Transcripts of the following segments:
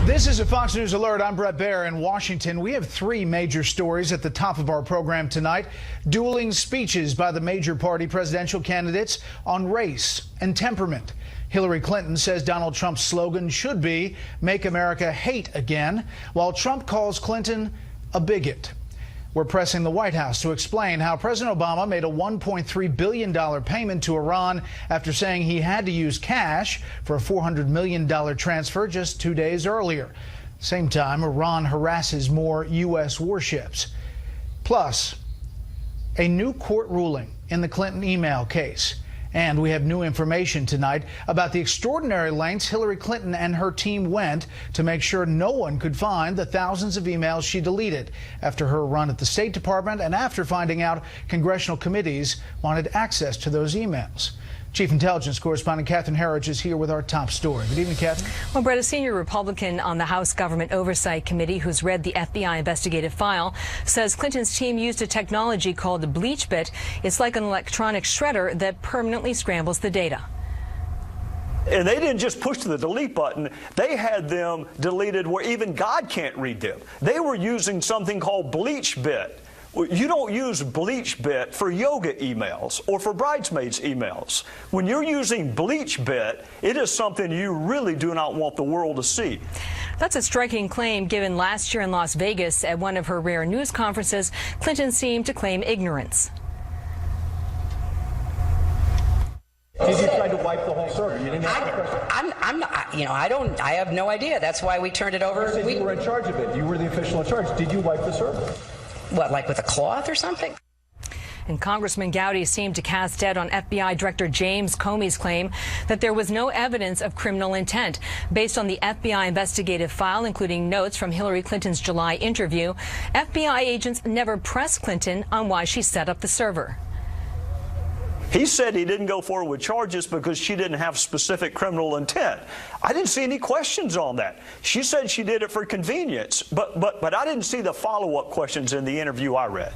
This is a Fox News Alert. I'm Brett Baer in Washington. We have three major stories at the top of our program tonight. Dueling speeches by the major party presidential candidates on race and temperament. Hillary Clinton says Donald Trump's slogan should be "Make America Hate Again," while Trump calls Clinton a bigot. We're pressing the White House to explain how President Obama made a $1.3 billion payment to Iran after saying he had to use cash for a $400 million transfer just 2 days earlier. Same time, Iran harasses more U.S. warships. Plus, a new court ruling in the Clinton email case. And we have new information tonight about the extraordinary lengths Hillary Clinton and her team went to make sure no one could find the thousands of emails she deleted after her run at the State Department and after finding out congressional committees wanted access to those emails. Chief Intelligence Correspondent Catherine Herridge is here with our top story. Good evening, Catherine. Well, Brett, a senior Republican on the House Government Oversight Committee who's read the FBI investigative file says Clinton's team used a technology called BleachBit. It's like an electronic shredder that permanently scrambles the data. And they didn't just push the delete button. They had them deleted where even God can't read them. They were using something called BleachBit. You don't use BleachBit for yoga emails or for bridesmaids emails. When you're using BleachBit, it is something you really do not want the world to see. That's a striking claim given last year in Las Vegas at one of her rare news conferences. Clinton seemed to claim ignorance. Did you try to wipe the whole server? You didn't ask the question. I'm not, I have no idea. That's why we turned it over. You said you were in charge of it. You were the official in charge. Did you wipe the server? What, like with a cloth or something? And Congressman Gowdy seemed to cast doubt on FBI Director James Comey's claim that there was no evidence of criminal intent. Based on the FBI investigative file, including notes from Hillary Clinton's July interview, FBI agents never pressed Clinton on why she set up the server. He said he didn't go forward with charges because she didn't have specific criminal intent. I didn't see any questions on that. She said she did it for convenience, but I didn't see the follow-up questions in the interview I read.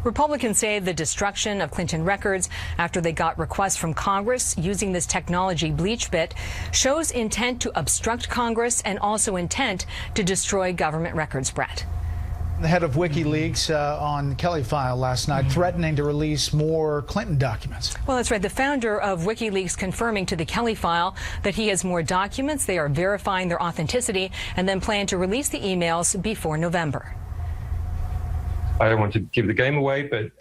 Republicans say the destruction of Clinton records after they got requests from Congress using this technology, BleachBit, shows intent to obstruct Congress and also intent to destroy government records, Brett. The head of WikiLeaks on Kelly File last night threatening to release more Clinton documents. Well, that's right. The founder of WikiLeaks confirming to the Kelly File that he has more documents. They are verifying their authenticity and then plan to release the emails before November. I don't want to give the game away, but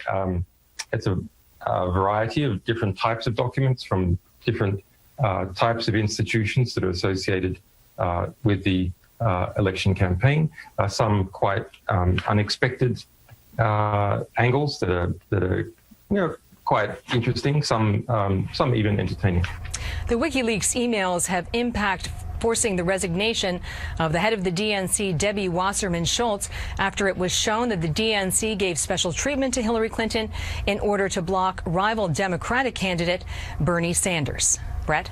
it's a variety of different types of documents from different types of institutions that are associated with the election campaign, some quite unexpected angles that are quite interesting, some even entertaining. The WikiLeaks emails have impact, forcing the resignation of the head of the DNC, Debbie Wasserman Schultz, after it was shown that the DNC gave special treatment to Hillary Clinton in order to block rival Democratic candidate Bernie Sanders. Brett?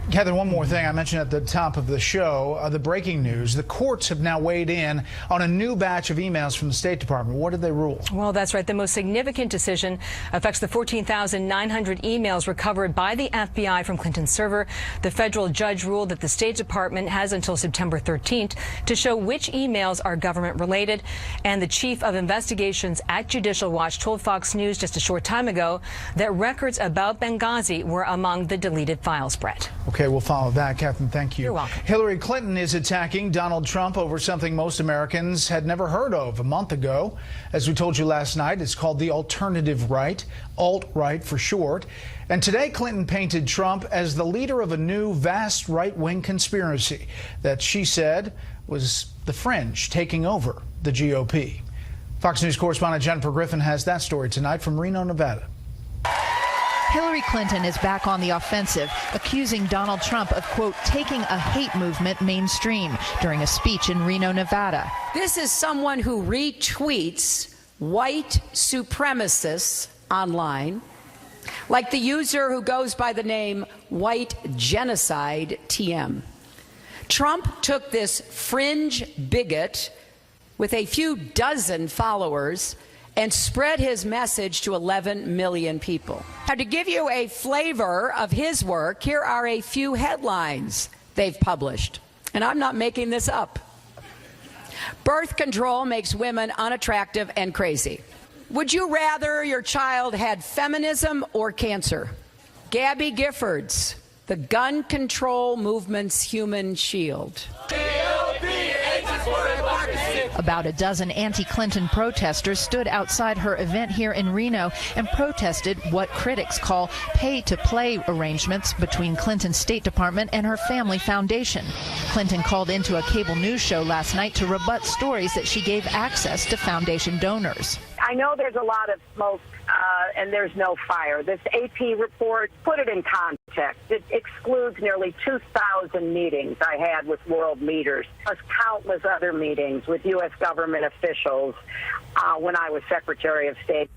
Catherine, one more thing I mentioned at the top of the show, the breaking news. The courts have now weighed in on a new batch of emails from the State Department. What did they rule? Well, that's right. The most significant decision affects the 14,900 emails recovered by the FBI from Clinton's server. The federal judge ruled that the State Department has until September 13th to show which emails are government related. And the chief of investigations at Judicial Watch told Fox News just a short time ago that records about Benghazi were among the deleted files, Brett. Okay, we'll follow that. Catherine, thank you. You're welcome. Hillary Clinton is attacking Donald Trump over something most Americans had never heard of a month ago. As we told you last night, it's called the alternative right, alt-right for short. And today, Clinton painted Trump as the leader of a new, vast right-wing conspiracy that she said was the fringe taking over the GOP. Fox News correspondent Jennifer Griffin has that story tonight from Reno, Nevada. Hillary Clinton is back on the offensive, accusing Donald Trump of, quote, taking a hate movement mainstream during a speech in Reno, Nevada. This is someone who retweets white supremacists online, like the user who goes by the name White Genocide TM. Trump took this fringe bigot with a few dozen followers and spread his message to 11 million people. Now, to give you a flavor of his work, here are a few headlines they've published. And I'm not making this up. Birth control makes women unattractive and crazy. Would you rather your child had feminism or cancer? Gabby Giffords, the gun control movement's human shield. About a dozen anti-Clinton protesters stood outside her event here in Reno and protested what critics call pay-to-play arrangements between Clinton's State Department and her family foundation. Clinton called into a cable news show last night to rebut stories that she gave access to foundation donors. I know there's a lot of smoke and there's no fire. This AP report, put it in context. It excludes nearly 2,000 meetings I had with world leaders, plus countless other meetings with U.S. government officials when I was Secretary of State.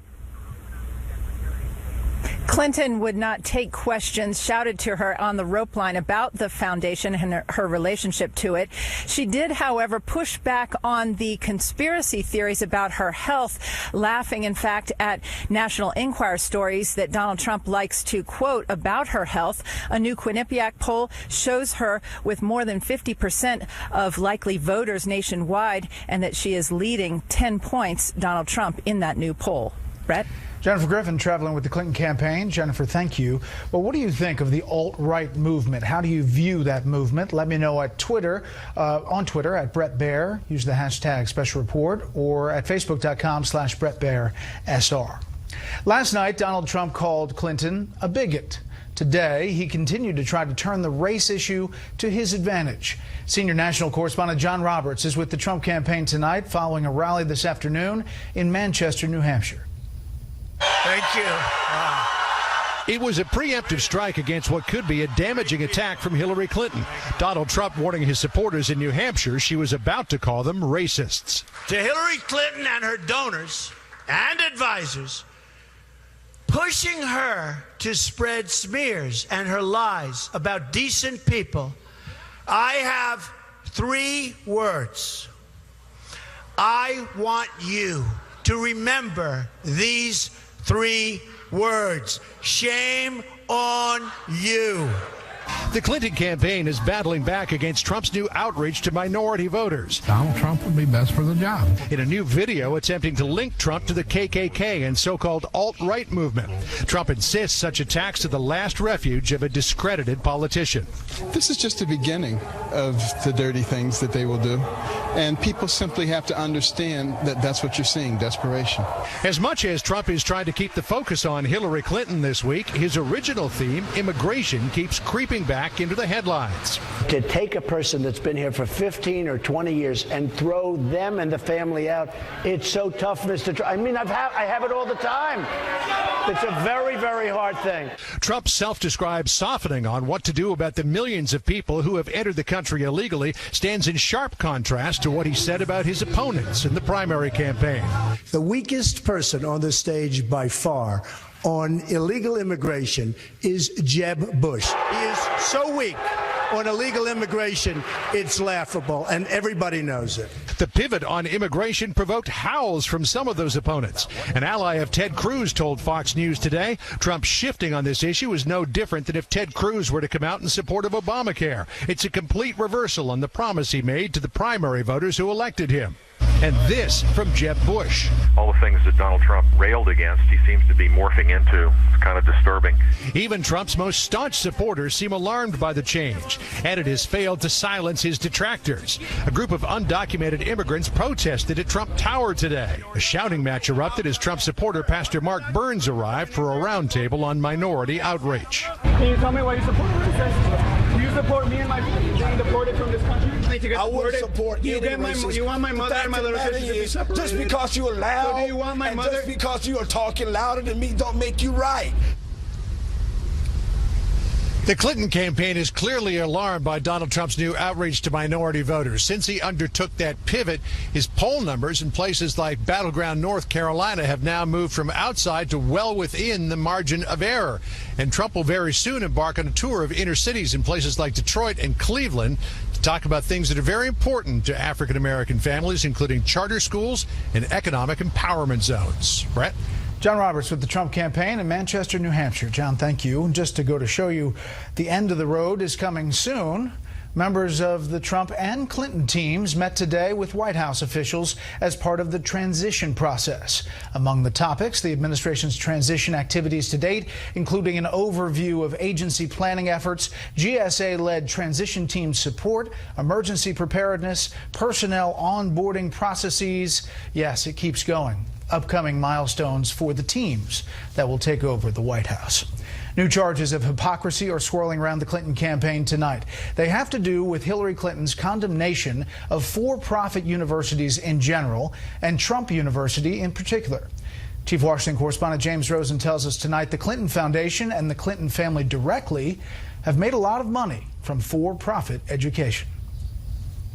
Clinton would not take questions shouted to her on the rope line about the foundation and her relationship to it. She did, however, push back on the conspiracy theories about her health, laughing, in fact, at National Enquirer stories that Donald Trump likes to quote about her health. A new Quinnipiac poll shows her with more than 50% of likely voters nationwide, and that she is leading 10 points, Donald Trump, in that new poll. Brett? Jennifer Griffin traveling with the Clinton campaign. Jennifer, thank you. Well, what do you think of the alt-right movement? How do you view that movement? Let me know at Twitter, on Twitter at Bret Baier. Use the hashtag Special Report, or at Facebook.com/BretBaierSR. Last night, Donald Trump called Clinton a bigot. Today, he continued to try to turn the race issue to his advantage. Senior national correspondent John Roberts is with the Trump campaign tonight following a rally this afternoon in Manchester, New Hampshire. Thank you. Wow. It was a preemptive strike against what could be a damaging attack from Hillary Clinton. Donald Trump warning his supporters in New Hampshire she was about to call them racists. To Hillary Clinton and her donors and advisors, pushing her to spread smears and her lies about decent people, I have 3 words. I want you to remember these 3 words. Shame on you. The Clinton campaign is battling back against Trump's new outreach to minority voters. Donald Trump would be best for the job. In a new video attempting to link Trump to the KKK and so-called alt-right movement, Trump insists such attacks are the last refuge of a discredited politician. This is just the beginning of the dirty things that they will do. And people simply have to understand that that's what you're seeing, desperation. As much as Trump is trying to keep the focus on Hillary Clinton this week, his original theme, immigration, keeps creeping back into the headlines. To take a person that's been here for 15 or 20 years and throw them and the family out, it's so tough, Mr. Trump. I mean, I have it all the time. It's a very, very hard thing. Trump's self-described softening on what to do about the millions of people who have entered the country illegally stands in sharp contrast to what he said about his opponents in the primary campaign. The weakest person on the stage by far on illegal immigration is Jeb Bush. He is so weak on illegal immigration, it's laughable, and everybody knows it. The pivot on immigration provoked howls from some of those opponents. An ally of Ted Cruz told Fox News today Trump's shifting on this issue is no different than if Ted Cruz were to come out in support of Obamacare. It's a complete reversal on the promise he made to the primary voters who elected him. And this from Jeb Bush. All the things that Donald Trump railed against, he seems to be morphing into. It's kind of disturbing. Even Trump's most staunch supporters seem alarmed by the change, and it has failed to silence his detractors. A group of undocumented immigrants protested at Trump Tower today. A shouting match erupted as Trump supporter Pastor Mark Burns arrived for a roundtable on minority outreach. Can you tell me why you support racists? You support me and my family being deported from this country? I would support you want my mother and my little sister to be separated? Just because you are loud, so do you want my and mother? Just because you are talking louder than me don't make you right. The Clinton campaign is clearly alarmed by Donald Trump's new outreach to minority voters. Since he undertook that pivot, his poll numbers in places like battleground North Carolina have now moved from outside to well within the margin of error. And Trump will very soon embark on a tour of inner cities in places like Detroit and Cleveland to talk about things that are very important to African-American families, including charter schools and economic empowerment zones. Brett? John Roberts with the Trump campaign in Manchester, New Hampshire. John, thank you. And just to go to show you the end of the road is coming soon. Members of the Trump and Clinton teams met today with White House officials as part of the transition process. Among the topics, the administration's transition activities to date, including an overview of agency planning efforts, GSA-led transition team support, emergency preparedness, personnel onboarding processes. Yes, it keeps going. Upcoming milestones for the teams that will take over the White House. New charges of hypocrisy are swirling around the Clinton campaign tonight. They have to do with Hillary Clinton's condemnation of for-profit universities in general and Trump University in particular. Chief Washington correspondent James Rosen tells us tonight the Clinton Foundation and the Clinton family directly have made a lot of money from for-profit education.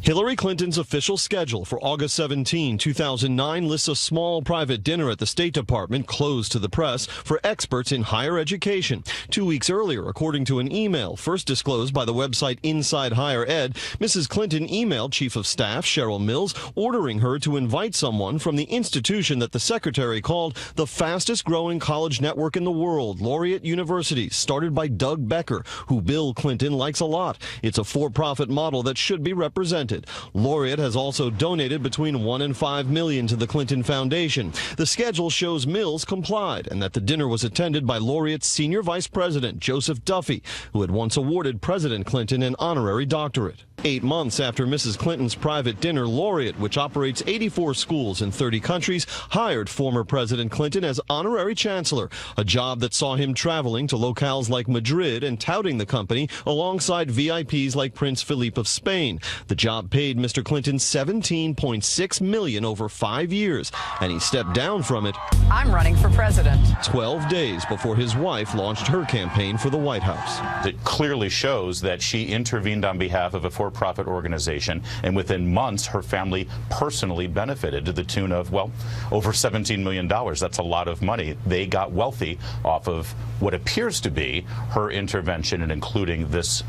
Hillary Clinton's official schedule for August 17, 2009 lists a small private dinner at the State Department closed to the press for experts in higher education. 2 weeks earlier, according to an email first disclosed by the website Inside Higher Ed, Mrs. Clinton emailed Chief of Staff Cheryl Mills ordering her to invite someone from the institution that the secretary called the fastest growing college network in the world, Laureate University, started by Doug Becker, who Bill Clinton likes a lot. It's a for-profit model that should be represented. Laureate has also donated between $1 and $5 million to the Clinton Foundation. The schedule shows Mills complied and that the dinner was attended by Laureate's senior vice president, Joseph Duffy, who had once awarded President Clinton an honorary doctorate. 8 months after Mrs. Clinton's private dinner, Laureate, which operates 84 schools in 30 countries, hired former President Clinton as honorary chancellor, a job that saw him traveling to locales like Madrid and touting the company alongside VIPs like Prince Philippe of Spain. The job paid Mr. Clinton $17.6 million over 5 years, and he stepped down from it. I'm running for president. 12 days before his wife launched her campaign for the White House. It clearly shows that she intervened on behalf of a for-profit organization, and within months, her family personally benefited to the tune of, well, over $17 million. That's a lot of money. They got wealthy off of what appears to be her intervention and including this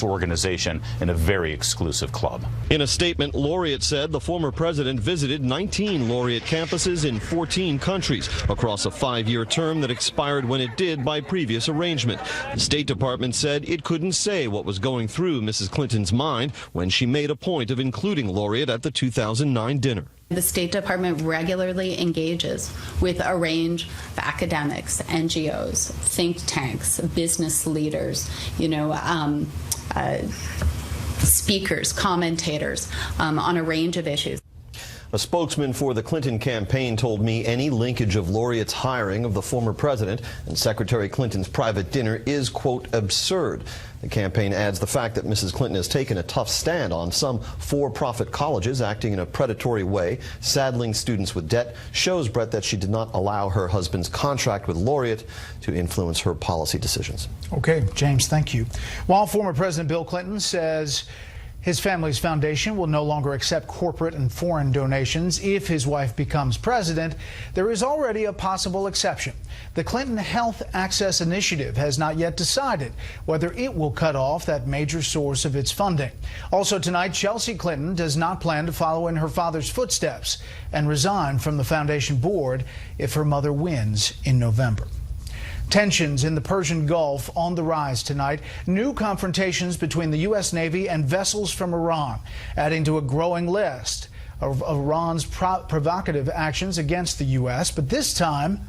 organization in a very exclusive club. In a statement, Laureate said the former president visited 19 Laureate campuses in 14 countries across a 5-year term that expired when it did by previous arrangement. The State Department said it couldn't say what was going through Mrs. Clinton's mind when she made a point of including Laureate at the 2009 dinner. The State Department regularly engages with a range of academics, NGOs, think tanks, business leaders, speakers, commentators on a range of issues. A spokesman for the Clinton campaign told me any linkage of Laureate's hiring of the former president and Secretary Clinton's private dinner is, quote, absurd. The campaign adds the fact that Mrs. Clinton has taken a tough stand on some for-profit colleges acting in a predatory way, saddling students with debt, shows, Brett, that she did not allow her husband's contract with Laureate to influence her policy decisions. Okay, James, thank you. While former President Bill Clinton says his family's foundation will no longer accept corporate and foreign donations if his wife becomes president, there is already a possible exception. The Clinton Health Access Initiative has not yet decided whether it will cut off that major source of its funding. Also tonight, Chelsea Clinton does not plan to follow in her father's footsteps and resign from the foundation board if her mother wins in November. Tensions in the Persian Gulf on the rise tonight. New confrontations between the U.S. Navy and vessels from Iran, adding to a growing list of Iran's provocative actions against the U.S. But this time,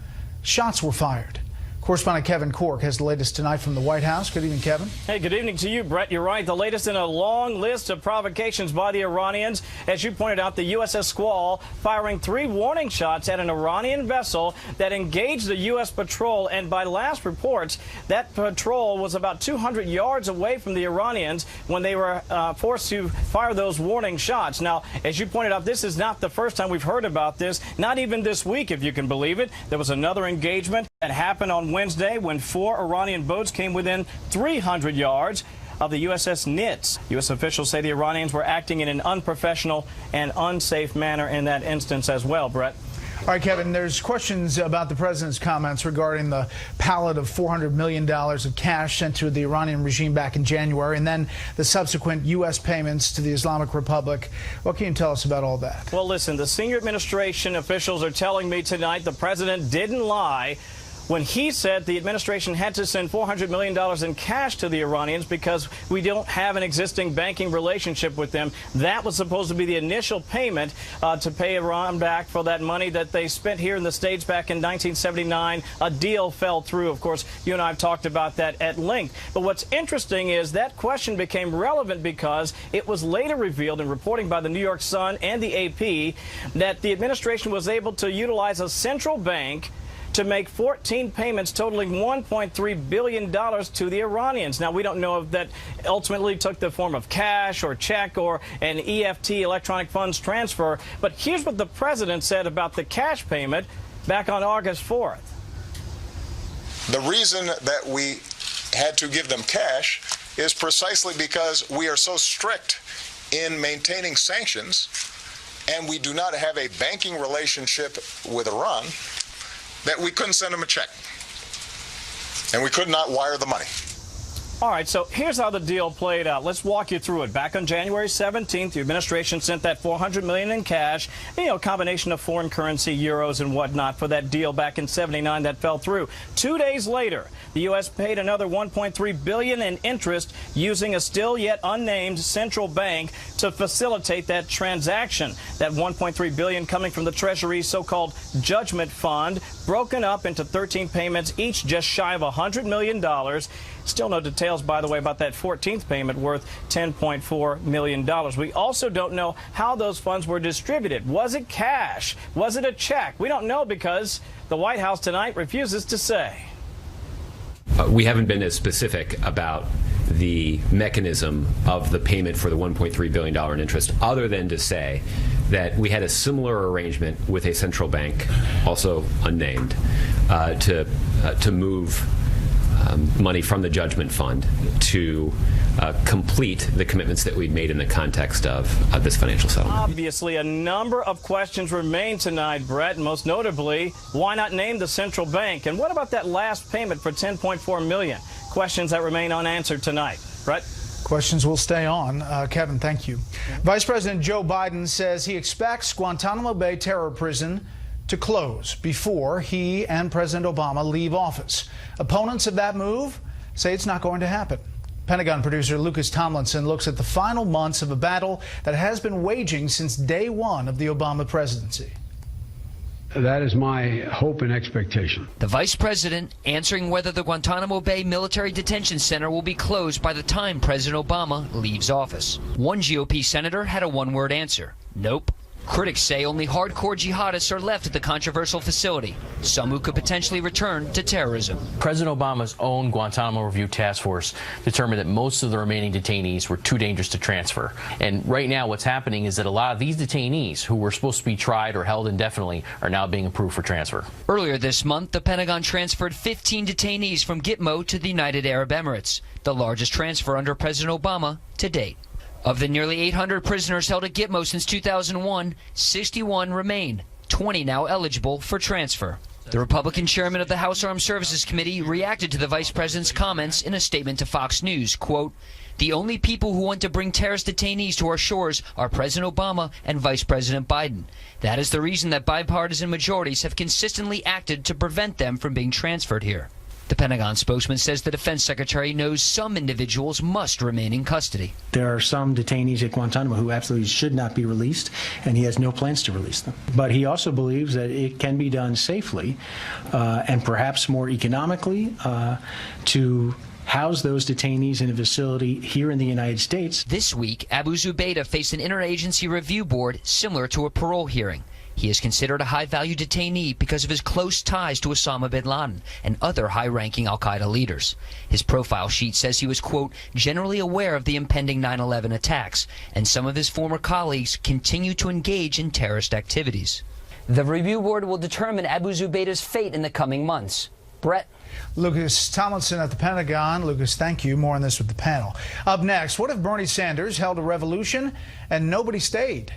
shots were fired. Correspondent Kevin Cork has the latest tonight from the White House. Good evening, Kevin. Hey, good evening to you, Brett. You're right. The latest in a long list of provocations by the Iranians. As you pointed out, the USS Squall firing 3 warning shots at an Iranian vessel that engaged the U.S. patrol. And by last reports, that patrol was about 200 yards away from the Iranians when they were forced to fire those warning shots. Now, as you pointed out, this is not the first time we've heard about this, not even this week, if you can believe it. There was another engagement that happened on Wednesday when 4 Iranian boats came within 300 yards of the USS Nitz. U.S. officials say the Iranians were acting in an unprofessional and unsafe manner in that instance as well, Brett. All right, Kevin, there's questions about the president's comments regarding the pallet of $400 million of cash sent to the Iranian regime back in January and then the subsequent U.S. payments to the Islamic Republic. What can you tell us about all that? Well, listen, the senior administration officials are telling me tonight the president didn't lie when he said the administration had to send $400 million in cash to the Iranians because we don't have an existing banking relationship with them. That was supposed to be the initial payment to pay Iran back for that money that they spent here in the States back in 1979. A deal fell through. Of course, you and I have talked about that at length. But what's interesting is that question became relevant because it was later revealed in reporting by the New York Sun and the AP that the administration was able to utilize a central bank to make 14 payments totaling $1.3 billion to the Iranians. Now, we don't know if that ultimately took the form of cash or check or an EFT, electronic funds transfer. But here's what the president said about the cash payment back on August 4th. The reason that we had to give them cash is precisely because we are so strict in maintaining sanctions, and we do not have a banking relationship with Iran, that we couldn't send them a check. And we could not wire the money. All right, so here's how the deal played out. Let's walk you through it. Back on January 17th, the administration sent that $400 million in cash, a combination of foreign currency, euros and whatnot for that deal back in '79 that fell through. 2 days later, the U.S. paid another $1.3 billion in interest using a still yet unnamed central bank to facilitate that transaction. That $1.3 billion coming from the Treasury's so-called judgment fund, broken up into 13 payments, each just shy of $100 million. Still no details, by the way, about that 14th payment worth $10.4 million. We also don't know how those funds were distributed. Was it cash? Was it a check? We don't know because the White House tonight refuses to say. We haven't been as specific about the mechanism of the payment for the $1.3 billion in interest, other than to say that we had a similar arrangement with a central bank, also unnamed, to move money from the judgment fund to complete the commitments that we'd made in the context of this financial settlement. Obviously, a number of questions remain tonight, Brett, most notably, why not name the central bank? And what about that last payment for $10.4 million? Questions that remain unanswered tonight. Brett? Questions will stay on. Kevin, thank you. Vice President Joe Biden says he expects Guantanamo Bay terror prison to close before he and President Obama leave office. Opponents of that move say it's not going to happen. Pentagon producer Lucas Tomlinson looks at the final months of a battle that has been waging since day one of the Obama presidency. That is my hope and expectation. The vice president answering whether the Guantanamo Bay Military Detention Center will be closed by the time President Obama leaves office. One GOP senator had a one-word answer: nope. Critics say only hardcore jihadists are left at the controversial facility, some who could potentially return to terrorism. President Obama's own Guantanamo Review Task Force determined that most of the remaining detainees were too dangerous to transfer. And right now what's happening is that a lot of these detainees who were supposed to be tried or held indefinitely are now being approved for transfer. Earlier this month, the Pentagon transferred 15 detainees from Gitmo to the United Arab Emirates, the largest transfer under President Obama to date. Of the nearly 800 prisoners held at Gitmo since 2001, 61 remain, 20 now eligible for transfer. The Republican chairman of the House Armed Services Committee reacted to the vice president's comments in a statement to Fox News, quote, "The only people who want to bring terrorist detainees to our shores are President Obama and Vice President Biden. That is the reason that bipartisan majorities have consistently acted to prevent them from being transferred here." The Pentagon spokesman says the defense secretary knows some individuals must remain in custody. There are some detainees at Guantanamo who absolutely should not be released, and he has no plans to release them. But he also believes that it can be done safely and perhaps more economically to house those detainees in a facility here in the United States. This week, Abu Zubaydah faced an interagency review board similar to a parole hearing. He is considered a high-value detainee because of his close ties to Osama bin Laden and other high-ranking al-Qaeda leaders. His profile sheet says he was, quote, generally aware of the impending 9/11 attacks, and some of his former colleagues continue to engage in terrorist activities. The review board will determine Abu Zubaydah's fate in the coming months. Brett? Lucas Tomlinson at the Pentagon. Lucas, thank you. More on this with the panel. Up next, what if Bernie Sanders held a revolution and nobody stayed?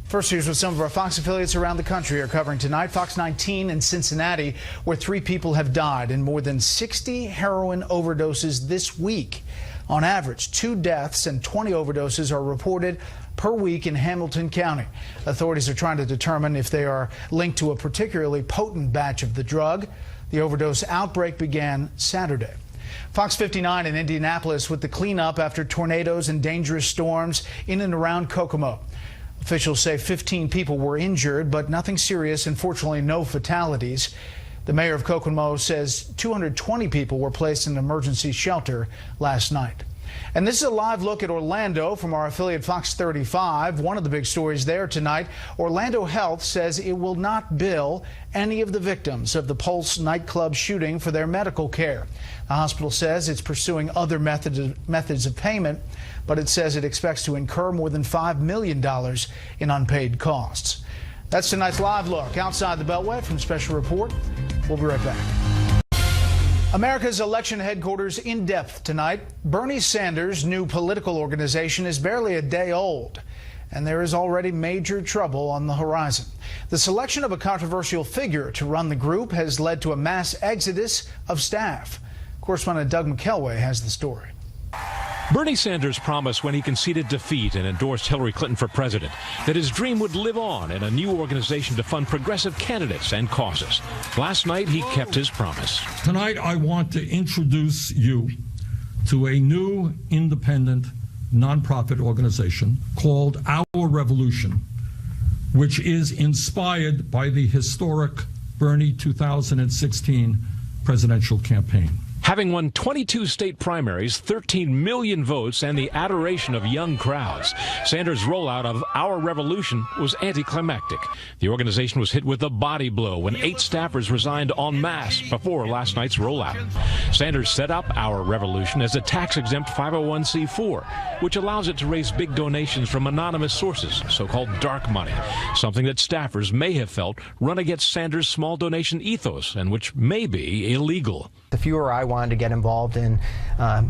First, here's what some of our Fox affiliates around the country are covering tonight. Fox 19 in Cincinnati, where 3 people have died and more than 60 heroin overdoses this week. On average, 2 deaths and 20 overdoses are reported per week in Hamilton County. Authorities are trying to determine if they are linked to a particularly potent batch of the drug. The overdose outbreak began Saturday. Fox 59 in Indianapolis with the cleanup after tornadoes and dangerous storms in and around Kokomo. Officials say 15 people were injured, but nothing serious and fortunately no fatalities. The mayor of Kokomo says 220 people were placed in an emergency shelter last night. And this is a live look at Orlando from our affiliate Fox 35. One of the big stories there tonight, Orlando Health says it will not bill any of the victims of the Pulse nightclub shooting for their medical care. The hospital says it's pursuing other methods of payment, but it says it expects to incur more than $5 million in unpaid costs. That's tonight's live look outside the Beltway from Special Report. We'll be right back. America's election headquarters in depth tonight. Bernie Sanders' new political organization is barely a day old, and there is already major trouble on the horizon. The selection of a controversial figure to run the group has led to a mass exodus of staff. Correspondent Doug McKelway has the story. Bernie Sanders promised when he conceded defeat and endorsed Hillary Clinton for president that his dream would live on in a new organization to fund progressive candidates and causes. Last night, he kept his promise. Tonight, I want to introduce you to a new independent nonprofit organization called Our Revolution, which is inspired by the historic Bernie 2016 presidential campaign. Having won 22 state primaries, 13 million votes, and the adoration of young crowds, Sanders' rollout of Our Revolution was anticlimactic. The organization was hit with a body blow when 8 staffers resigned en masse before last night's rollout. Sanders set up Our Revolution as a tax-exempt 501c4, which allows it to raise big donations from anonymous sources, so-called dark money, something that staffers may have felt run against Sanders' small donation ethos and which may be illegal. If you or I wanted to get involved in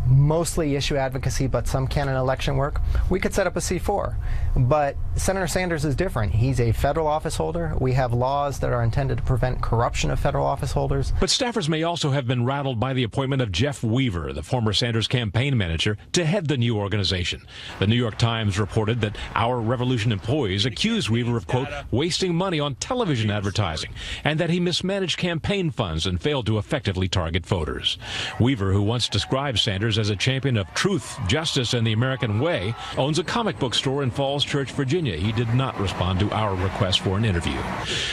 mostly issue advocacy but some candidate election work, we could set up a C4. But Senator Sanders is different. He's a federal office holder. We have laws that are intended to prevent corruption of federal office holders. But staffers may also have been rattled by the appointment of Jeff Weaver, the former Sanders campaign manager, to head the new organization. The New York Times reported that Our Revolution employees accused Weaver of, quote, wasting money on television advertising, and that he mismanaged campaign funds and failed to effectively target voters. Weaver, who once described Sanders as a champion of truth, justice, and the American way, owns a comic book store in Falls Church, Virginia. He did not respond to our request for an interview.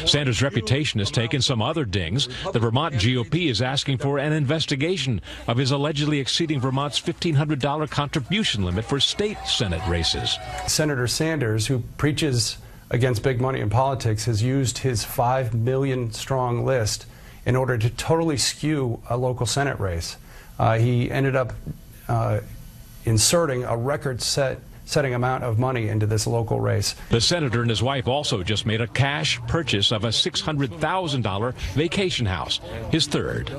Sanders' reputation has taken some other dings. The Vermont GOP is asking for an investigation of his allegedly exceeding Vermont's $1,500 contribution limit for state Senate races. Senator Sanders, who preaches against big money in politics, has used his 5 million strong list in order to totally skew a local Senate race. He ended up inserting a record-setting amount of money into this local race. The senator and his wife also just made a cash purchase of a $600,000 vacation house, his third.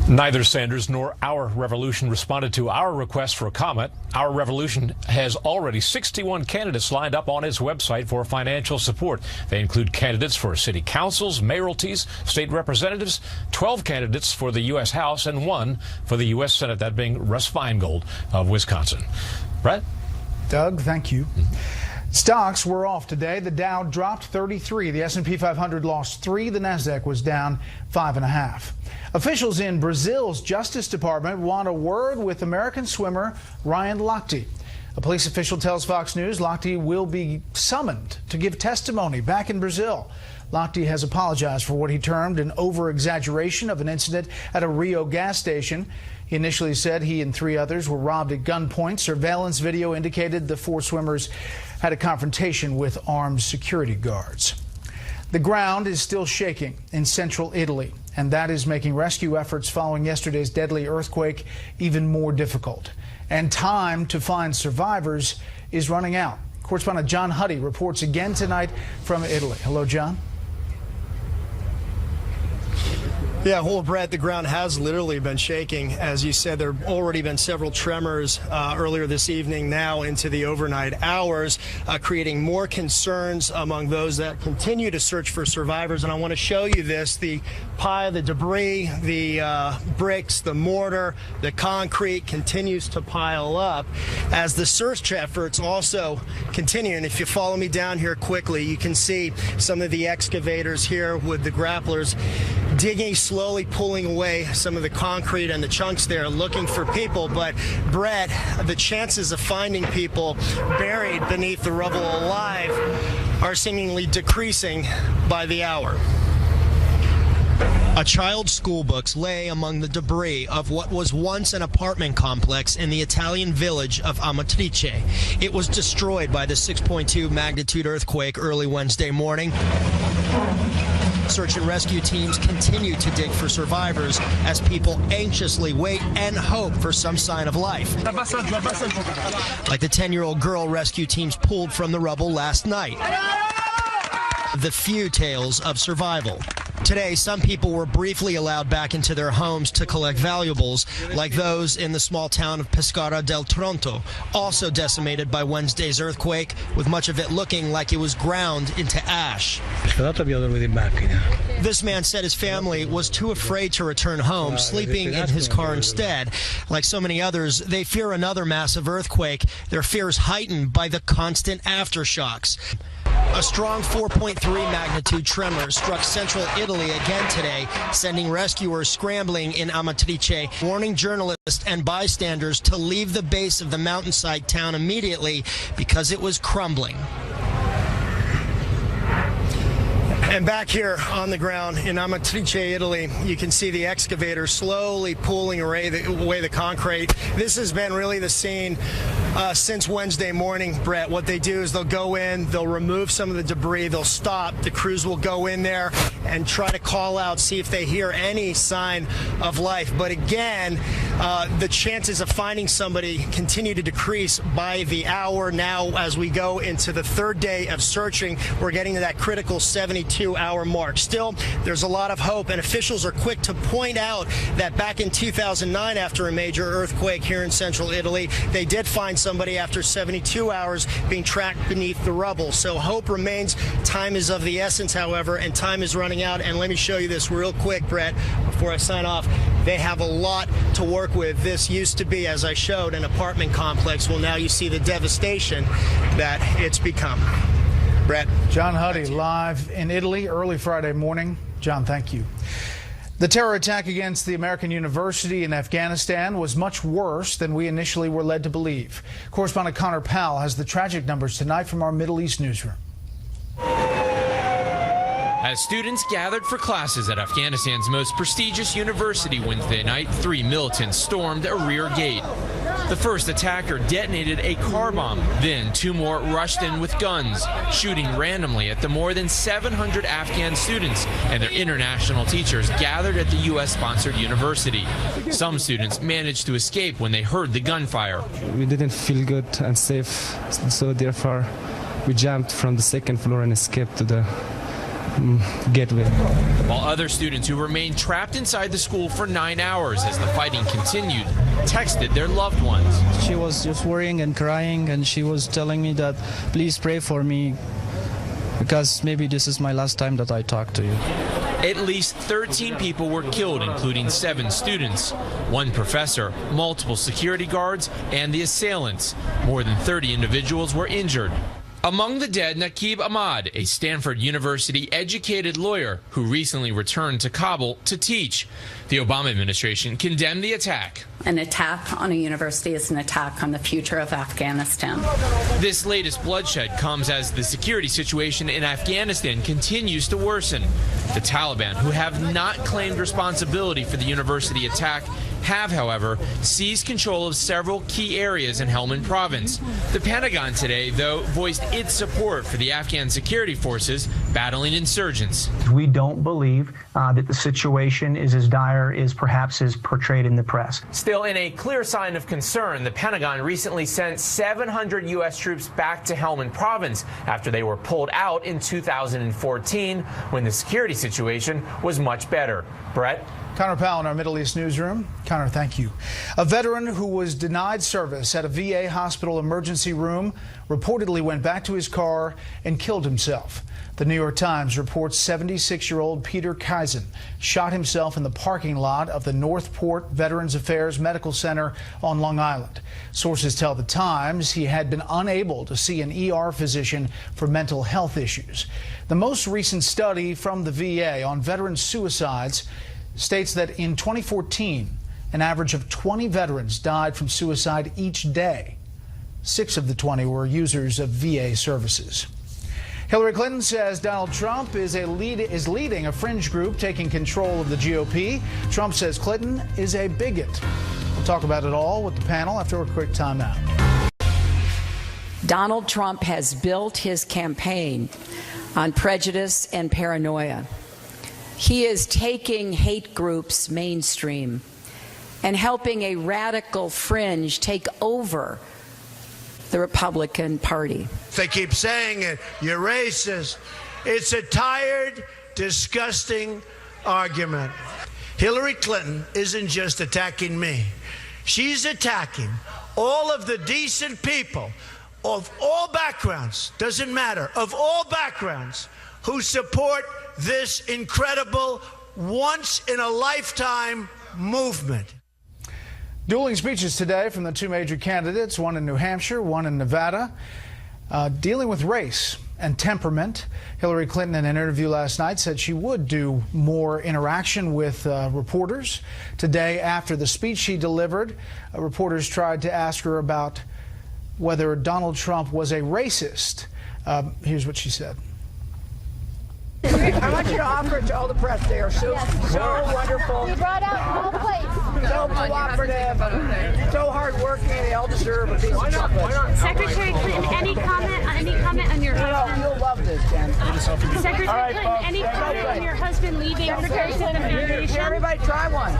Neither Sanders nor Our Revolution responded to our request for a comment. Our Revolution has already 61 candidates lined up on its website for financial support. They include candidates for city councils, mayoralties, state representatives, 12 candidates for the U.S. House, and 1 for the U.S. Senate, that being Russ Feingold of Wisconsin. Brett? Doug, thank you. Stocks were off today. The Dow dropped 33. The S&P 500 lost 3. The Nasdaq was down 5.5. Officials in Brazil's Justice Department want a word with American swimmer Ryan Lochte. A police official tells Fox News Lochte will be summoned to give testimony back in Brazil. Lochte has apologized for what he termed an over-exaggeration of an incident at a Rio gas station. He initially said he and 3 others were robbed at gunpoint. Surveillance video indicated the 4 swimmers had a confrontation with armed security guards. The ground is still shaking in central Italy, and that is making rescue efforts following yesterday's deadly earthquake even more difficult. And time to find survivors is running out. Correspondent John Huddy reports again tonight from Italy. Hello, John. Yeah, well, Brett, the ground has literally been shaking. As you said, there have already been several tremors earlier this evening, now into the overnight hours, creating more concerns among those that continue to search for survivors. And I want to show you this, the pile, the debris, the bricks, the mortar, the concrete continues to pile up as the search efforts also continue. And if you follow me down here quickly, you can see some of the excavators here with the grapplers digging, slowly pulling away some of the concrete and the chunks there, looking for people. But Brett, the chances of finding people buried beneath the rubble alive are seemingly decreasing by the hour. A child's school books lay among the debris of what was once an apartment complex in the Italian village of Amatrice. It was destroyed by the 6.2 magnitude earthquake early Wednesday morning. Search and rescue teams continue to dig for survivors as people anxiously wait and hope for some sign of life. Like the 10-year-old girl rescue teams pulled from the rubble last night. The few tales of survival. Today, some people were briefly allowed back into their homes to collect valuables, like those in the small town of Pescara del Tronto, also decimated by Wednesday's earthquake, with much of it looking like it was ground into ash. This man said his family was too afraid to return home, sleeping in his car instead. Like so many others, they fear another massive earthquake, their fears heightened by the constant aftershocks. A strong 4.3 magnitude tremor struck central Italy again today, sending rescuers scrambling in Amatrice, warning journalists and bystanders to leave the base of the mountainside town immediately because it was crumbling. And back here on the ground in Amatrice, Italy, you can see the excavator slowly pulling away the concrete. This has been really the scene since Wednesday morning, Brett. What they do is they'll go in, they'll remove some of the debris, they'll stop. The crews will go in there and try to call out, see if they hear any sign of life. But again, the chances of finding somebody continue to decrease by the hour. Now, as we go into the third day of searching, we're getting to that critical 72-hour mark. Still, there's a lot of hope, and officials are quick to point out that back in 2009, after a major earthquake here in central Italy, they did find somebody after 72 hours being tracked beneath the rubble. So hope remains. Time is of the essence, however, and time is running out. And let me show you this real quick, Brett, before I sign off. They have a lot to work with. This used to be, as I showed, an apartment complex. Well, now you see the devastation that it's become. Brett. John Huddy live in Italy early Friday morning. John, thank you. The terror attack against the American University in Afghanistan was much worse than we initially were led to believe. Correspondent Connor Powell has the tragic numbers tonight from our Middle East newsroom. As students gathered for classes at Afghanistan's most prestigious university Wednesday night, 3 militants stormed a rear gate. The first attacker detonated a car bomb. Then 2 more rushed in with guns, shooting randomly at the more than 700 Afghan students and their international teachers gathered at the U.S.-sponsored university. Some students managed to escape when they heard the gunfire. We didn't feel good and safe, so therefore we jumped from the second floor and escaped to the gateway. While other students who remained trapped inside the school for 9 hours as the fighting continued texted their loved ones. She was just worrying and crying, and she was telling me that please pray for me because maybe this is my last time that I talk to you. At least 13 people were killed, including 7 students, 1 professor, multiple security guards, and the assailants. More than 30 individuals were injured. Among the dead, Naqib Ahmad, a Stanford University educated lawyer who recently returned to Kabul to teach. The Obama administration condemned the attack. An attack on a university is an attack on the future of Afghanistan. This latest bloodshed comes as the security situation in Afghanistan continues to worsen. The Taliban, who have not claimed responsibility for the university attack, have, however, seized control of several key areas in Helmand Province. The Pentagon today, though, voiced its support for the Afghan security forces battling insurgents. We don't believe that the situation is as dire as perhaps is portrayed in the press. Still, in a clear sign of concern, the Pentagon recently sent 700 U.S. troops back to Helmand Province after they were pulled out in 2014 when the security situation was much better. Brett? Connor Powell in our Middle East newsroom. Connor, thank you. A veteran who was denied service at a VA hospital emergency room reportedly went back to his car and killed himself. The New York Times reports 76-year-old Peter Kaizen shot himself in the parking lot of the Northport Veterans Affairs Medical Center on Long Island. Sources tell the Times he had been unable to see an ER physician for mental health issues. The most recent study from the VA on veteran suicides states that in 2014, an average of 20 veterans died from suicide each day. 6 of the 20 were users of VA services. Hillary Clinton says Donald Trump is leading a fringe group taking control of the GOP. Trump says Clinton is a bigot. We'll talk about it all with the panel after a quick timeout. Donald Trump has built his campaign on prejudice and paranoia. He is taking hate groups mainstream and helping a radical fringe take over the Republican Party. They keep saying it, you're racist. It's a tired, disgusting argument. Hillary Clinton isn't just attacking me. She's attacking all of the decent people of all backgrounds, doesn't matter, of all backgrounds, who support this incredible, once-in-a-lifetime movement. Dueling speeches today from the 2 major candidates, one in New Hampshire, one in Nevada, dealing with race and temperament. Hillary Clinton, in an interview last night, said she would do more interaction with reporters. Today, after the speech she delivered, reporters tried to ask her about whether Donald Trump was a racist. Here's what she said. I want you to offer it to all the press. They are so wonderful. You brought out well placed. So cooperative. So hardworking. They all deserve a piece of chocolate. Secretary Clinton, any comment on your husband? You'll love this, Jen. Secretary Clinton, any comment on your husband leaving Secretary Clinton Foundation? Everybody try one.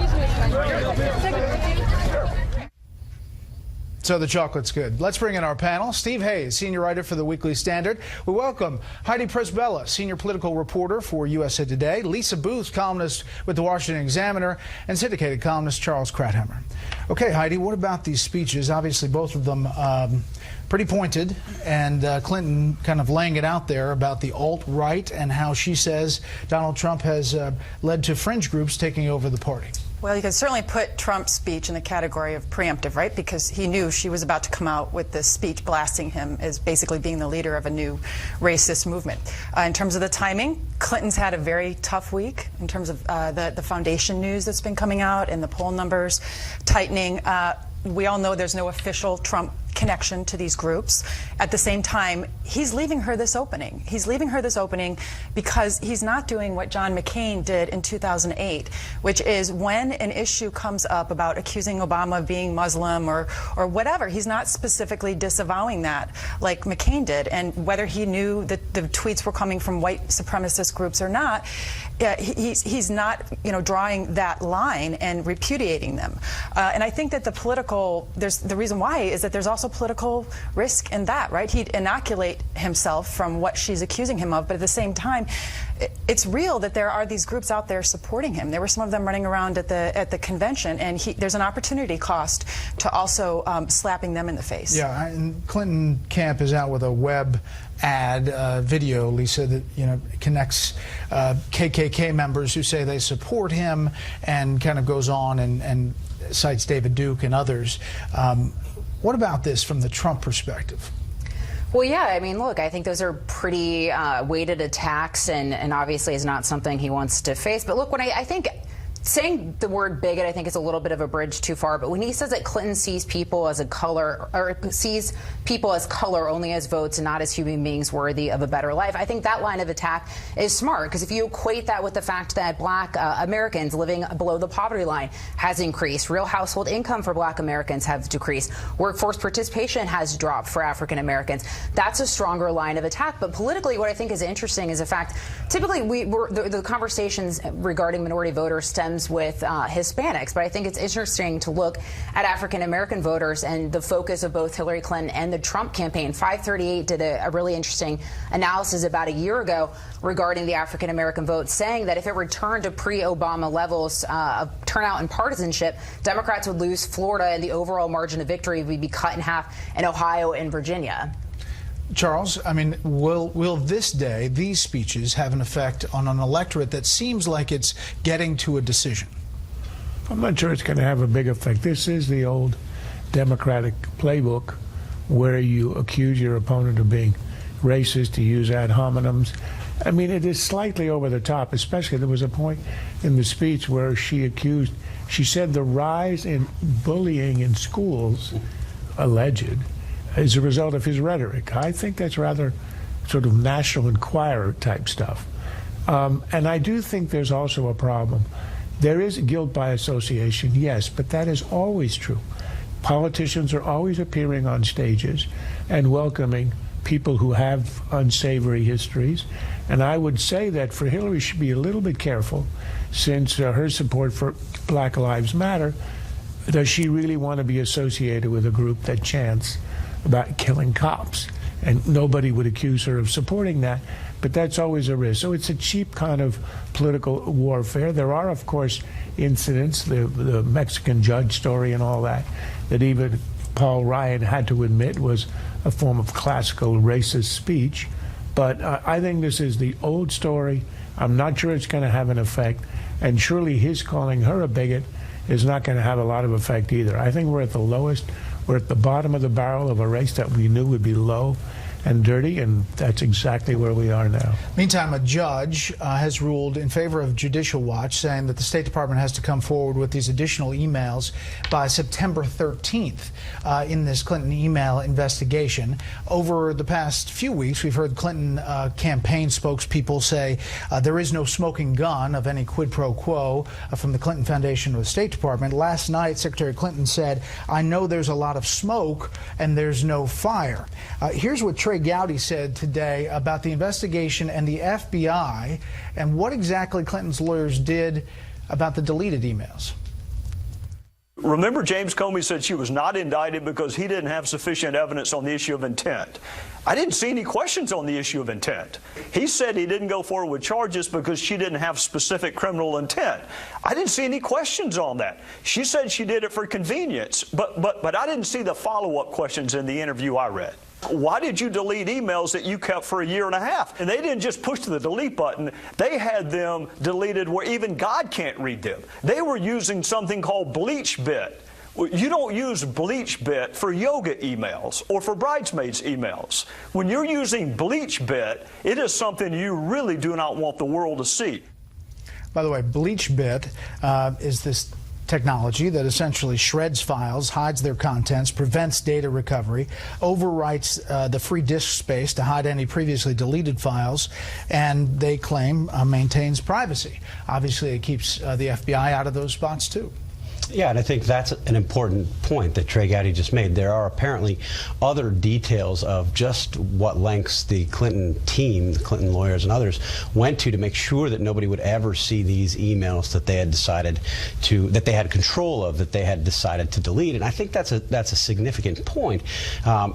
So the chocolate's good. Let's bring in our panel. Steve Hayes, senior writer for the Weekly Standard. We welcome Heidi Presbella, senior political reporter for USA Today, Lisa Booth, columnist with the Washington Examiner, and syndicated columnist Charles Krauthammer. Okay, Heidi, what about these speeches? Obviously, both of them pretty pointed, and Clinton kind of laying it out there about the alt-right and how she says Donald Trump has led to fringe groups taking over the party. Well, you can certainly put Trump's speech in the category of preemptive, right? Because he knew she was about to come out with this speech blasting him as basically being the leader of a new racist movement. In terms of the timing, Clinton's had a very tough week in terms of the foundation news that's been coming out and the poll numbers tightening. We all know there's no official Trump connection to these groups. At the same time, he's leaving her this opening. He's leaving her this opening because he's not doing what John McCain did in 2008, which is when an issue comes up about accusing Obama of being Muslim or whatever, he's not specifically disavowing that like McCain did. And whether he knew that the tweets were coming from white supremacist groups or not, he's not, drawing that line and repudiating them. And I think that the reason why is that there's also political risk in that, right? He'd inoculate himself from what she's accusing him of, but at the same time, it's real that there are these groups out there supporting him. There were some of them running around at the convention, and there's an opportunity cost to also slapping them in the face. Yeah, and Clinton camp is out with a web ad video, Lisa, that connects KKK members who say they support him, and kind of goes on and cites David Duke and others. What about this from the Trump perspective? Well, yeah, I mean, look, I think those are pretty weighted attacks, and obviously is not something he wants to face. But look, when I think saying the word bigot, I think, is a little bit of a bridge too far. But when he says that Clinton sees people as sees people as color, only as votes and not as human beings worthy of a better life, I think that line of attack is smart, because if you equate that with the fact that black Americans living below the poverty line has increased, real household income for black Americans have decreased, workforce participation has dropped for African Americans, that's a stronger line of attack. But politically, what I think is interesting is the fact, typically the conversations regarding minority voters stems with Hispanics, but I think it's interesting to look at African American voters and the focus of both Hillary Clinton and the Trump campaign. 538 did a really interesting analysis about a year ago regarding the African American vote, saying that if it returned to pre-Obama levels of turnout and partisanship, Democrats would lose Florida and the overall margin of victory would be cut in half in Ohio and Virginia. Charles, I mean, will this day, these speeches, have an effect on an electorate that seems like it's getting to a decision? I'm not sure it's going to have a big effect. This is the old Democratic playbook where you accuse your opponent of being racist, to use ad hominems. I mean, it is slightly over the top, especially there was a point in the speech where she said the rise in bullying in schools, alleged, as a result of his rhetoric. I think that's rather sort of National Enquirer type stuff. And I do think there's also a problem. There is guilt by association, yes, but that is always true. Politicians are always appearing on stages and welcoming people who have unsavory histories. And I would say that for Hillary, she should be a little bit careful, since her support for Black Lives Matter. Does she really want to be associated with a group that chants about killing cops? And nobody would accuse her of supporting that, but that's always a risk. So it's a cheap kind of political warfare. There are, of course, incidents, the Mexican judge story and all that, that even Paul Ryan had to admit was a form of classical racist speech. But I think this is the old story. I'm not sure it's going to have an effect. And surely his calling her a bigot is not going to have a lot of effect either. I think we're at the lowest. We're at the bottom of the barrel of a race that we knew would be low and dirty, and that's exactly where we are now. Meantime, a judge has ruled in favor of Judicial Watch, saying that the State Department has to come forward with these additional emails by September 13th in this Clinton email investigation. Over the past few weeks, we've heard Clinton campaign spokespeople say there is no smoking gun of any quid pro quo from the Clinton Foundation or the State Department. Last night, Secretary Clinton said, "I know there's a lot of smoke and there's no fire." Here's what Trey Gowdy said today about the investigation and the FBI and what exactly Clinton's lawyers did about the deleted emails. Remember, James Comey said she was not indicted because he didn't have sufficient evidence on the issue of intent. I didn't see any questions on the issue of intent. He said he didn't go forward with charges because she didn't have specific criminal intent. I didn't see any questions on that. She said she did it for convenience, but I didn't see the follow-up questions in the interview I read. Why did you delete emails that you kept for a year and a half? And they didn't just push the delete button. They had them deleted where even God can't read them. They were using something called BleachBit. You don't use BleachBit for yoga emails or for bridesmaids emails. When you're using BleachBit, it is something you really do not want the world to see. By the way, BleachBit is this technology that essentially shreds files, hides their contents, prevents data recovery, overwrites the free disk space to hide any previously deleted files, and they claim maintains privacy. Obviously, it keeps the FBI out of those spots, too. Yeah, and I think that's an important point that Trey Gowdy just made. There are apparently other details of just what lengths the Clinton team, the Clinton lawyers and others, went to make sure that nobody would ever see these emails that they had decided to, that they had control of, that they had decided to delete. And I think that's a significant point,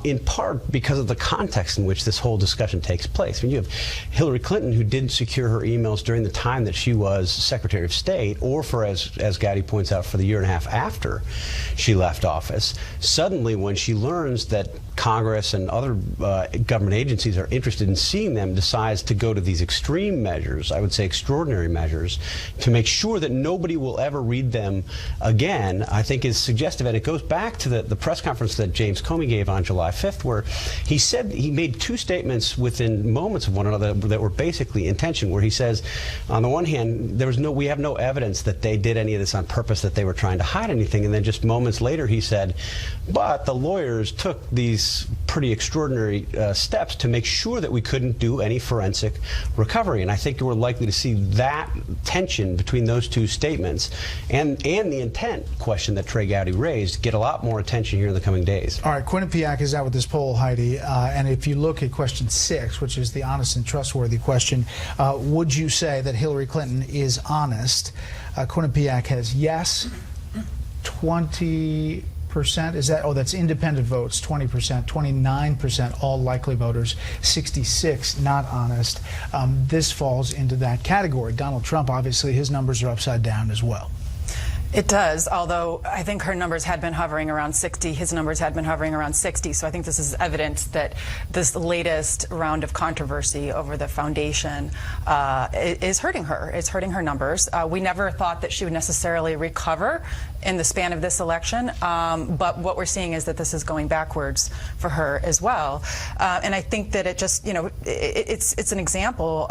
in part because of the context in which this whole discussion takes place. When you have Hillary Clinton, who didn't secure her emails during the time that she was Secretary of State, or for, as Gowdy points out, for the year and a half after she left office, suddenly when she learns that Congress and other government agencies are interested in seeing them, decides to go to these extreme measures, I would say extraordinary measures, to make sure that nobody will ever read them again, I think is suggestive. And it goes back to the press conference that James Comey gave on July 5th, where he said he made two statements within moments of one another that were basically in tension, where he says, on the one hand, we have no evidence that they did any of this on purpose, that they were trying to hide anything. And then just moments later, he said, but the lawyers took these pretty extraordinary steps to make sure that we couldn't do any forensic recovery. And I think we're likely to see that tension between those two statements and the intent question that Trey Gowdy raised get a lot more attention here in the coming days. All right, Quinnipiac is out with this poll, Heidi, and if you look at question 6, which is the honest and trustworthy question, would you say that Hillary Clinton is honest? Quinnipiac has yes, 20%. Is that? Oh, that's independent votes, 20%, 29% all likely voters, 66 not honest. This falls into that category. Donald Trump, obviously, his numbers are upside down as well. It does, although I think her numbers had been hovering around 60. His numbers had been hovering around 60. So I think this is evidence that this latest round of controversy over the foundation is hurting her. It's hurting her numbers. We never thought that she would necessarily recover in the span of this election, but what we're seeing is that this is going backwards for her as well. And I think that it just, it's an example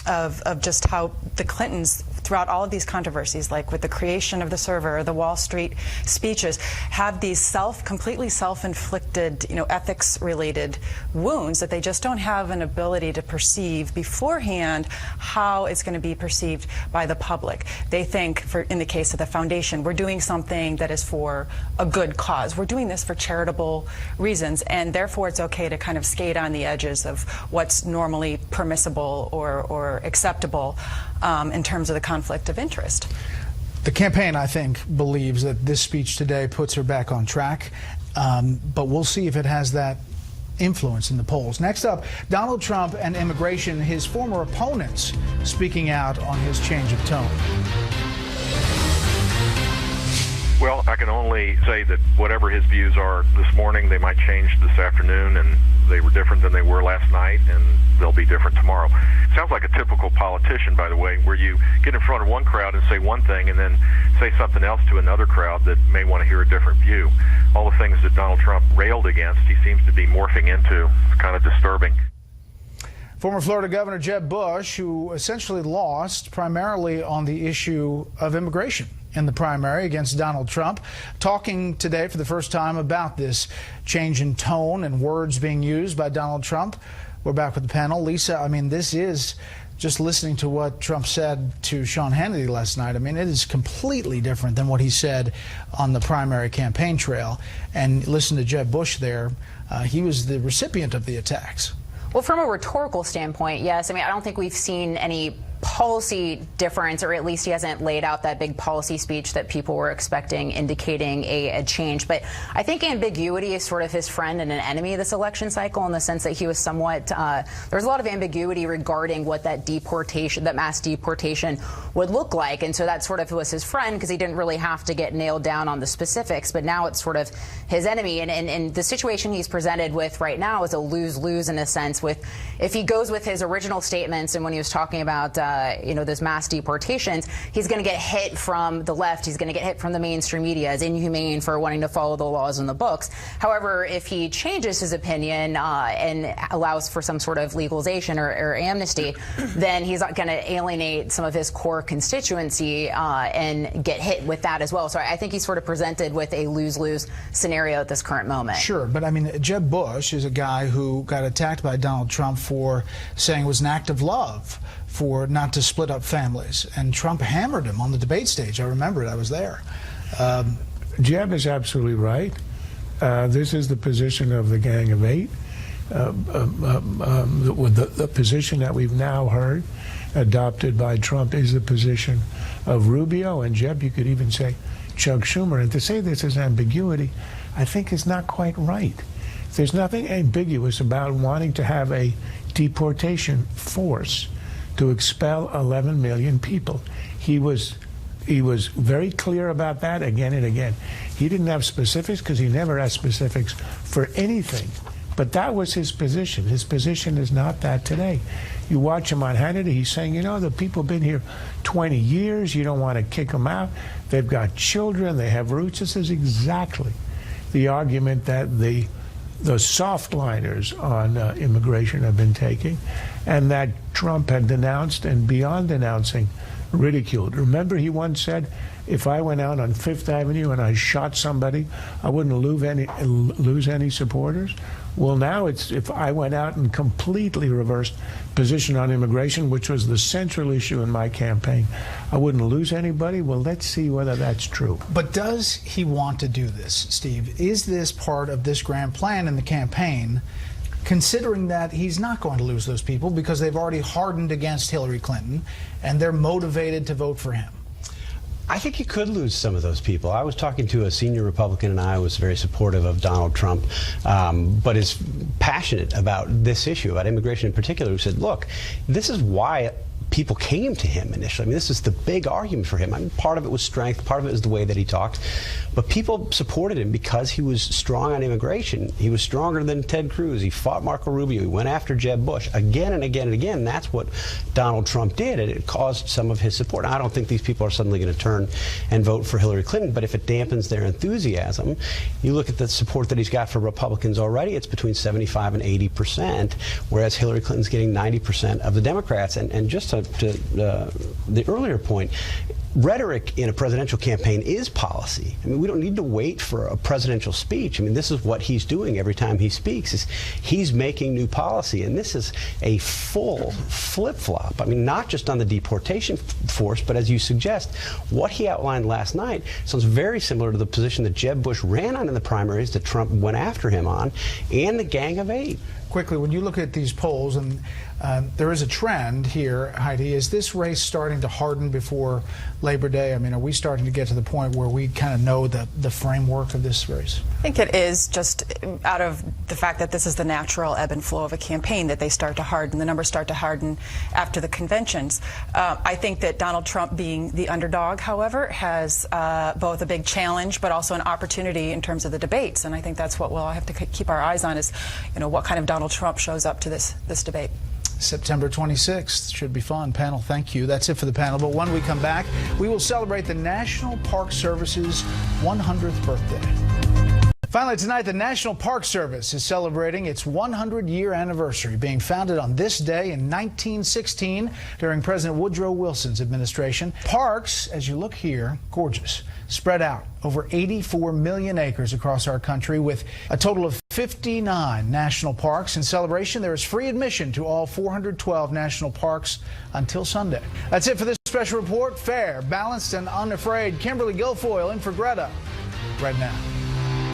of just how the Clintons, throughout all of these controversies, like with the creation of the server or the Wall Street speeches, have these completely self-inflicted, ethics-related wounds that they just don't have an ability to perceive beforehand how it's going to be perceived by the public. They think, in the case of the foundation, we're doing something that is for a good cause. We're doing this for charitable reasons, and therefore it's okay to kind of skate on the edges of what's normally permissible or acceptable in terms of the conflict of interest. The campaign, I think, believes that this speech today puts her back on track, but we'll see if it has that influence in the polls. Next up, Donald Trump and immigration, his former opponents speaking out on his change of tone. Well, I can only say that whatever his views are this morning, they might change this afternoon, and they were different than they were last night, and they'll be different tomorrow. Sounds like a typical politician, by the way, where you get in front of one crowd and say one thing and then say something else to another crowd that may want to hear a different view. All the things that Donald Trump railed against, he seems to be morphing into. It's kind of disturbing. Former Florida Governor Jeb Bush, who essentially lost primarily on the issue of immigration in the primary against Donald Trump, talking today for the first time about this change in tone and words being used by Donald Trump. We're back with the panel. Lisa, I mean, this is, just listening to what Trump said to Sean Hannity last night, I mean, it is completely different than what he said on the primary campaign trail. And listen to Jeb Bush there. He was the recipient of the attacks. Well, from a rhetorical standpoint, yes. I mean, I don't think we've seen any policy difference, or at least he hasn't laid out that big policy speech that people were expecting, indicating a change. But I think ambiguity is sort of his friend and an enemy this election cycle, in the sense that he was somewhat, there's a lot of ambiguity regarding what that deportation, that mass deportation would look like. And so that sort of was his friend because he didn't really have to get nailed down on the specifics. But now it's sort of his enemy. And the situation he's presented with right now is a lose-lose in a sense. With if he goes with his original statements and when he was talking about this mass deportations, he's going to get hit from the left. He's going to get hit from the mainstream media as inhumane for wanting to follow the laws in the books. However, if he changes his opinion and allows for some sort of legalization or amnesty, then he's going to alienate some of his core constituency and get hit with that as well. So I think he's sort of presented with a lose-lose scenario at this current moment. Sure, but I mean, Jeb Bush is a guy who got attacked by Donald Trump for saying it was an act of love for not to split up families, and Trump hammered him on the debate stage. I remember it. I was there. Jeb is absolutely right. This is the position of the Gang of Eight. The position that we've now heard adopted by Trump is the position of Rubio, and Jeb, you could even say Chuck Schumer. And to say this is ambiguity, I think is not quite right. There's nothing ambiguous about wanting to have a deportation force to expel 11 million people. He was He was very clear about that again and again. He didn't have specifics because he never has specifics for anything. But that was his position. His position is not that today. You watch him on Hannity, he's saying, you know, the people have been here 20 years. You don't want to kick them out. They've got children. They have roots. This is exactly the argument that the softliners on immigration have been taking, and that Trump had denounced and beyond denouncing, ridiculed. Remember, he once said, if I went out on Fifth Avenue and I shot somebody, I wouldn't lose any supporters. Well, now it's if I went out and completely reversed position on immigration, which was the central issue in my campaign, I wouldn't lose anybody. Well, let's see whether that's true. But does he want to do this, Steve? Is this part of this grand plan in the campaign, considering that he's not going to lose those people because they've already hardened against Hillary Clinton and they're motivated to vote for him? I think he could lose some of those people. I was talking to a senior Republican in Iowa who was very supportive of Donald Trump, but is passionate about this issue, about immigration in particular, who said, look, this is why people came to him initially. I mean, this is the big argument for him. I mean, part of it was strength, part of it was the way that he talked, but people supported him because he was strong on immigration. He was stronger than Ted Cruz. He fought Marco Rubio. He went after Jeb Bush again and again and again. That's what Donald Trump did, and it caused some of his support. I don't think these people are suddenly going to turn and vote for Hillary Clinton, but if it dampens their enthusiasm, you look at the support that he's got for Republicans already, it's between 75 and 80%, whereas Hillary Clinton's getting 90% of the Democrats. And just to the earlier point, rhetoric in a presidential campaign is policy. I mean, we don't need to wait for a presidential speech. I mean, this is what he's doing every time he speaks, is he's making new policy, and this is a full flip-flop. I mean, not just on the deportation force, but as you suggest, what he outlined last night sounds very similar to the position that Jeb Bush ran on in the primaries that Trump went after him on, and the Gang of Eight. Quickly, when you look at these polls, and there is a trend here, Heidi, is this race starting to harden before Labor Day? I mean, are we starting to get to the point where we kind of know the framework of this race? I think it is, just out of the fact that this is the natural ebb and flow of a campaign, that they start to harden, the numbers start to harden after the conventions. I think that Donald Trump, being the underdog, however, has both a big challenge but also an opportunity in terms of the debates, and I think that's what we'll have to keep our eyes on, is, you know, what kind of Donald Trump shows up to this debate. September 26th. Should be fun. Panel, thank you. That's it for the panel. But when we come back, we will celebrate the National Park Service's 100th birthday. Finally tonight, the National Park Service is celebrating its 100-year anniversary, being founded on this day in 1916 during President Woodrow Wilson's administration. Parks, as you look here, gorgeous, spread out over 84 million acres across our country, with a total of 59 national parks. In celebration, there is free admission to all 412 national parks until Sunday. That's it for this special report. Fair, balanced, and unafraid. Kimberly Guilfoyle in for Greta right now.